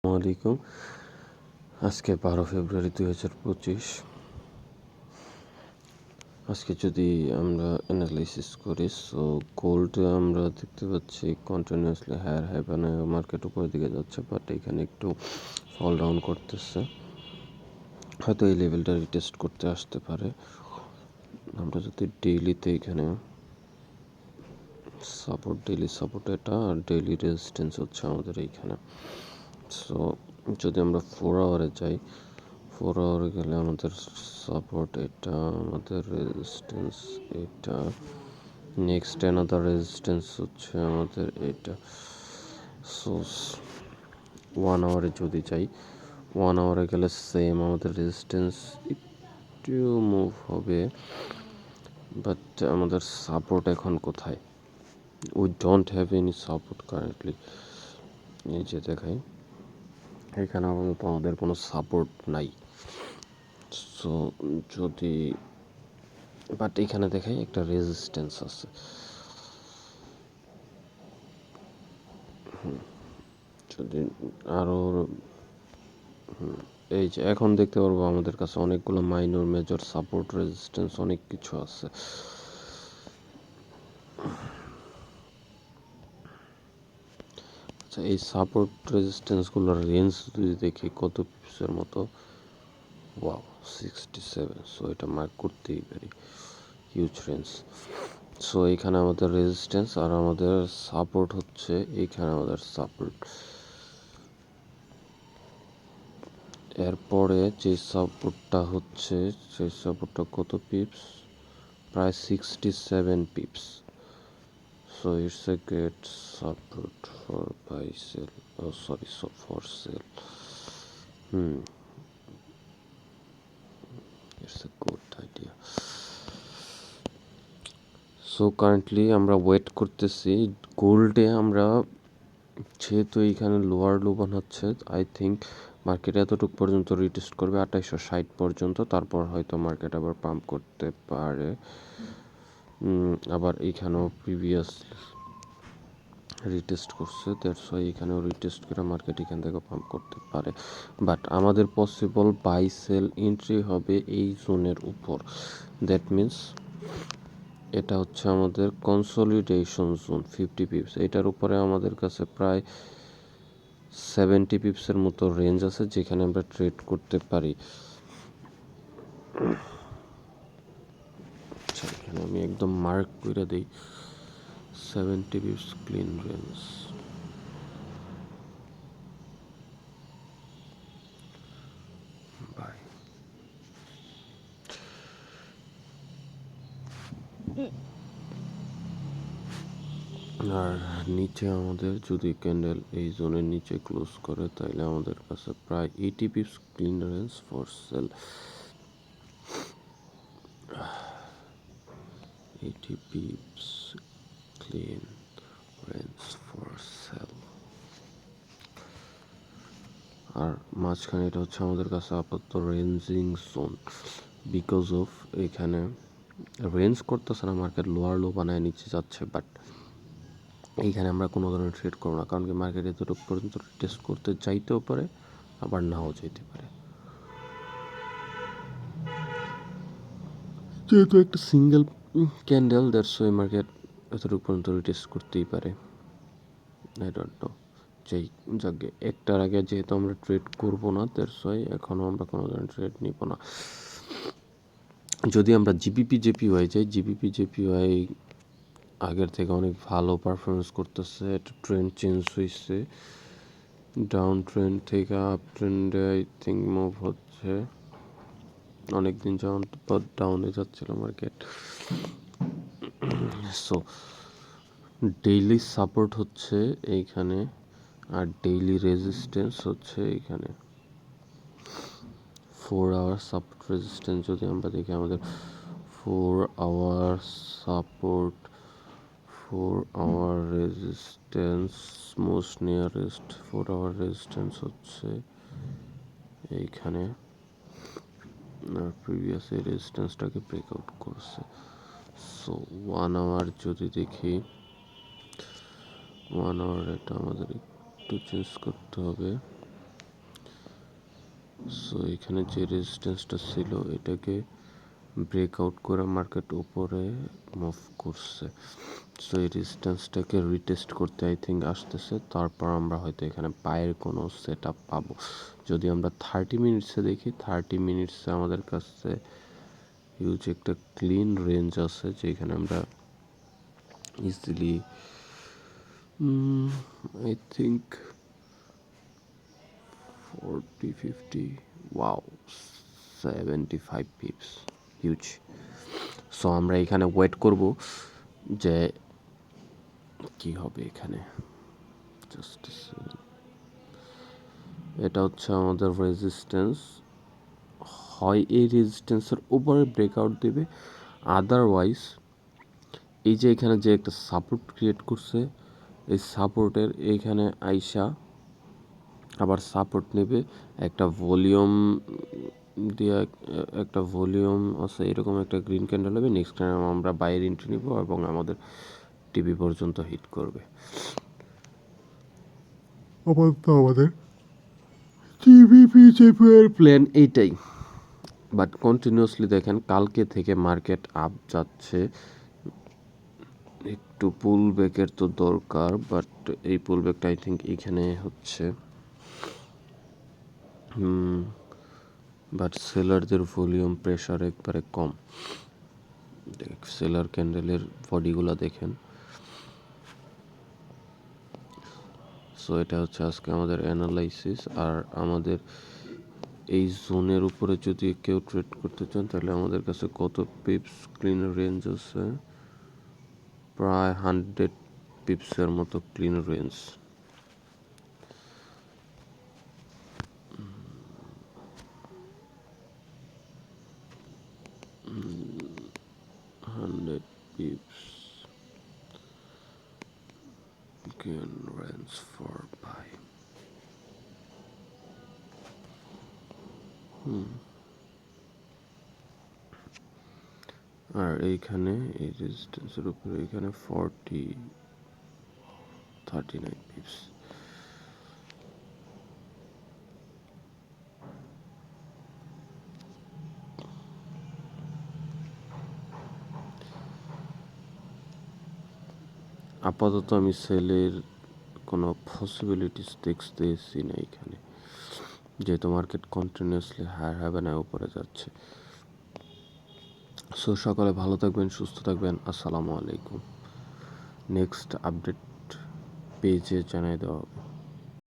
আসসালামাইকুম। আজকে 12 ফেব্রুয়ারি 2025। আজকে যদি আমরা অ্যানালাইসিস করি, সো গোল্ডে আমরা দেখতে পাচ্ছি কন্টিনিউয়াসলি হায়ার হাই বানায় মার্কেট উপরের দিকে যাচ্ছে, বাট এখানে একটু ফল ডাউন করতেছে। হয়তো এই লেভেলটা রিটেস্ট করতে আসতে পারে। আমরা যদি ডেইলিতে এখানে ডেইলি সাপোর্ট এটা, আর ডেইলি রেজিস্ট্যান্স হচ্ছে আমাদের এইখানে। সো যদি আমরা 4 আওয়ারে যাই, 4 আওয়ারে গেলে আমাদের সাপোর্ট এটা, আমাদের রেজিস্ট্যান্স এটা, নেক্সট অ্যানাদার রেজিস্ট্যান্স হচ্ছে আমাদের এটা। সো 1 আওয়ারে যদি যাই, 1 আওয়ারে গেলে সেম আমাদের রেজিস্ট্যান্স একটু মুভ হবে, বাট আমাদের সাপোর্ট এখন কোথায়? We don't have any support currently. এই যে দেখাই, এখানে আমাদের কোনো সাপোর্ট নাই। সো যদি বাট এখানে দেখাই একটা রেজিস্ট্যান্স আছে। যদি আরও এই যে এখন দেখতে পারবো আমাদের কাছে অনেকগুলো মাইনর মেজর সাপোর্ট রেজিস্ট্যান্স অনেক কিছু আছে। আচ্ছা, এই সাপোর্ট রেজিস্ট্যান্সগুলোর রেঞ্জ যদি দেখি কত পিপসের মতো, ওয়াও 67। সো এটা মার্ক করতেই পারি, হিউজ রেঞ্জ। সো এখানে আমাদের রেজিস্ট্যান্স আর আমাদের সাপোর্ট হচ্ছে এইখানে আমাদের সাপোর্ট। এরপরে যে সাপোর্টটা হচ্ছে, সেই সাপোর্টটা কত পিপস? প্রায় 67 পিপস। So it's a great support for buy sell, for sell. It's a good idea. So currently আমরা ওয়েট করতেছি গোল্ডে। আমরা যেহেতু এইখানে লোয়ার লো বানাচ্ছে, আই থিঙ্ক মার্কেট এতটুকু পর্যন্ত রিটেস্ট করবে 2860 পর্যন্ত, তারপর হয়তো মার্কেট আবার পাম্প করতে পারে। আবার এইখানেও প্রিভিয়াস রিটেস্ট করছে, দ্যাটস ওয়াই এখানেও রিটেস্ট করে মার্কেট এখান থেকে পাম্প করতে পারে। বাট আমাদের পসিবল বাই সেল এন্ট্রি হবে এই জোনের উপর। দ্যাট মিন্স এটা হচ্ছে আমাদের কনসলিডেশন জোন 50 পিপস। এটার উপরে আমাদের কাছে প্রায় 70 পিপসের মতো রেঞ্জ আছে যেখানে আমরা ট্রেড করতে পারি। আচ্ছা, এখানে আমি একদম মার্ক করে দিই 70 পিপস ক্লিন রেঞ্জ। বাই। আর নিচে আমাদের যদি ক্যান্ডেল এই জোনের নিচে ক্লোজ করে, তাহলে আমাদের কাছে প্রায় 80 pips clean range for sale. 80 pips clean range for sell। আর মাঝখানে এটা হচ্ছে আমাদের কাছে আপাতত রেঞ্জিং জোন, বিকজ অফ এখানে রেঞ্জ করতেছে না, মার্কেট লোয়ার লো বানায় নিচে যাচ্ছে, বাট এইখানে আমরা কোনো ধরনের ট্রেড করবো না, কারণ কি মার্কেট এতটুকু পর্যন্ত টেস্ট করতে চাইতেও পারে, আবার নাও চাইতে পারে। যেহেতু একটা single candle, that's why market এতটুকু পর্যন্ত রিটেস্ট করতেই পারে। I don't know. যেই যাকে একটার আগে যেহেতু আমরা ট্রেড করবো না, দ্যাটস ওয়াই এখনও আমরা কোনো ধরনের ট্রেড নিব না। যদি আমরা জিবিপি জেপিওয়াই যাই, জিবিপি জেপিওয়াই আগের থেকে অনেক ভালো পারফরমেন্স করতেছে। একটা ট্রেন্ড চেঞ্জ হয়েছে, ডাউন ট্রেন্ড থেকে আপ ট্রেন্ডে আই থিঙ্ক মুভ হচ্ছে। অনেকদিন যাওয়ার পর ডাউনে যাচ্ছিল মার্কেট। সো ডেইলি সাপোর্ট হচ্ছে এইখানে, আর ডেইলি রেজিস্ট্যান্স হচ্ছে এইখানে। 4 আওয়ার সাপোর্ট রেজিস্ট্যান্স যদি আমরা দেখি, আমাদের 4 hour support, 4 hour resistance, most nearest 4 hour resistance হচ্ছে এইখানে। আর প্রিভিয়াস এই রেজিস্ট্যান্সটাকে ব্রেকআউট করছে। সো 1 আওয়ার যদি দেখি, 1 আওয়ার এটা আমাদের একটু চেঞ্জ করতে হবে। সো এখানে যে রেজিস্ট্যান্সটা ছিল এটাকে ব্রেকআউট করে মার্কেট উপরে মুভ করছে। সো এই রেজিস্ট্যান্সটাকে রিটেস্ট করতে আই থিঙ্ক আসতেছে, তারপর আমরা হয়তো এখানে বায়ের কোনো সেট আপ পাবো। যদি আমরা 30 মিনিটসে দেখি, 30 মিনিটসে আমাদের কাছে হিউজ একটা ক্লিন রেঞ্জ আছে, যেখানে আমরা easily I think 40-50, wow, 75 pips, huge. So আমরা এখানে ওয়েট করব যে কি হবে এখানে। জাস্ট এটা হচ্ছে আমাদের রেজিস্ট্যান্স, হয় এই রেজিস্ট্যান্সের উপরে ব্রেকআউট দেবে, আদারওয়াইজ এই যে এখানে যে একটা সাপোর্ট ক্রিয়েট করছে, এই সাপোর্টের এইখানে আইসা আবার সাপোর্ট নেবে, একটা ভলিউম দিয়ে একটা ভলিউম আছে এরকম একটা গ্রিন ক্যান্ডেল হবে, নেক্সট টাইম আমরা বাইরে এন্ট্রি নিব এবং আমাদের টিভি পর্যন্ত হিট করবে। আপাতত আমাদের টিভিপিজেপির প্ল্যান এইটাই। বাট কন্টিনিউয়াসলি দেখেন কালকে থেকে মার্কেট আপ যাচ্ছে, একটু পুল ব্যাকের তো দরকার, বাট এই পুল ব্যাকটা আই থিঙ্ক এইখানে হচ্ছে। বাট সেলারদের ভলিউম প্রেশার একবারে কম। সেলার ক্যান্ডেলের বডিগুলো দেখেন। সো এটা হচ্ছে আজকে আমাদের অ্যানালাইসিস। আর আমাদের এই জোনের উপরে যদি কেউ ট্রেড করতে চান তাহলে আমাদের কাছে কত পিপস ক্লিন রেঞ্জ আছে, প্রায় 100 পিপসের মতো clean range. 100 pips can range for buy. আর এইখানে এই রেজিস্ট্যান্সের উপরে এখানে 39 পিপস। আপাতত আমি সেলের কোনো পসিবিলিটিস দেখতেছি না এখানে, যেহেতু মার্কেট কন্টিনিউয়াসলি হায়ার হ্যাভেনে উপরে যাচ্ছে। সো সকালে ভালো থাকবেন, সুস্থ থাকবেন, আসসালামু আলাইকুম। নেক্সট আপডেট পেজে জানিয়ে দেওয়া হবে।